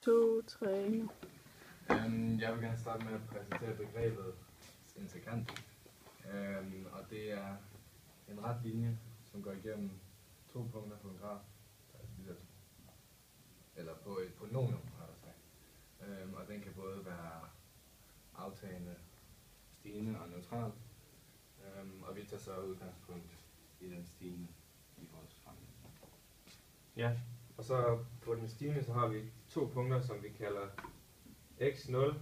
2, 3. Jeg vil gerne starte med at præsentere begrebet integrant. Og det er en ret linje, som går igennem 2 punkter på en graf, eller på et polynomium, har jeg sagt. Og den kan både være aftagende, stigende og neutral. Og vi tager så udgangspunkt i den stigende i vores fremlæg. Ja, og så på den stigende, så har vi 2 punkter, som vi kalder x0,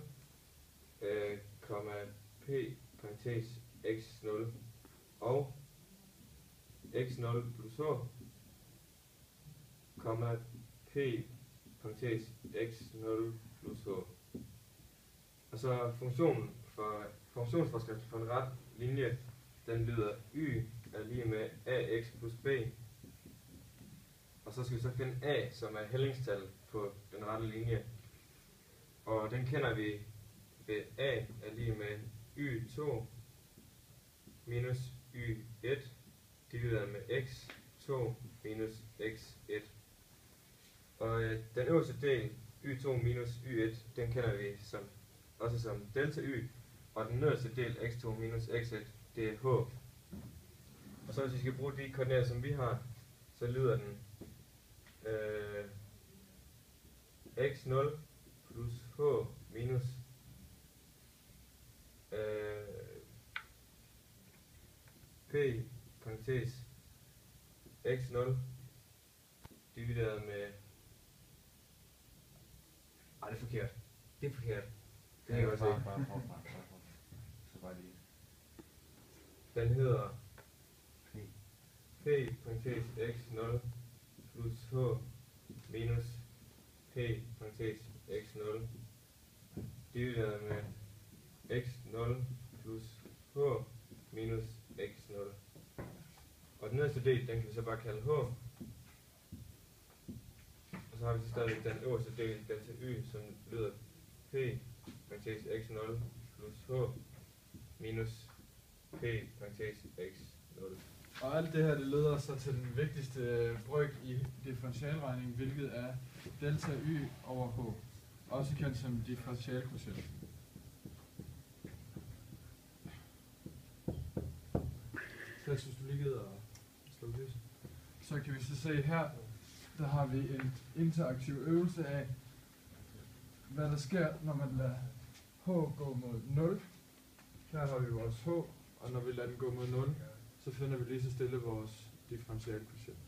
p parentes x0 og x0 plus h, p parentes x0 plus h. Og så funktionsforskriften for en ret linje, den lyder y er lige med ax plus b. Og så skal vi så finde a, som er hellingstal på den rette linje. Og den kender vi ved a er lige med y2 minus y1 divideret med x2 minus x1. Og den øverste del, y2 minus y1, den kender vi også som delta y. Og den nederste del, x2 minus x1, det er h. Og så hvis vi skal bruge de koordinater, som vi har, så lyder den x0 plus h minus p parentes x0 divideret med... det er forkert. Det er forkert. Det kan jeg godt se. Så bare lige. Den hedder p parentes x0 plus h minus p parentes x0 divideret med x0 plus h minus x0. Og den nederste del, den kan vi så bare kalde h. Og så har vi så stadig den øverste del, delta y, som lyder p parentes x0 plus h minus p parentes x0. Og alt det her, det leder så til den vigtigste bryg i differentialregning, hvilket er delta y over h, også kendt som differentialkvotient. Så jeg synes, du lige gider at slå lys. Så kan vi så se her, der har vi en interaktiv øvelse af, hvad der sker, når man lader h gå mod 0. Her har vi vores h, og når vi lader den gå mod 0, så finder vi lige så stille vores differentialkvotient.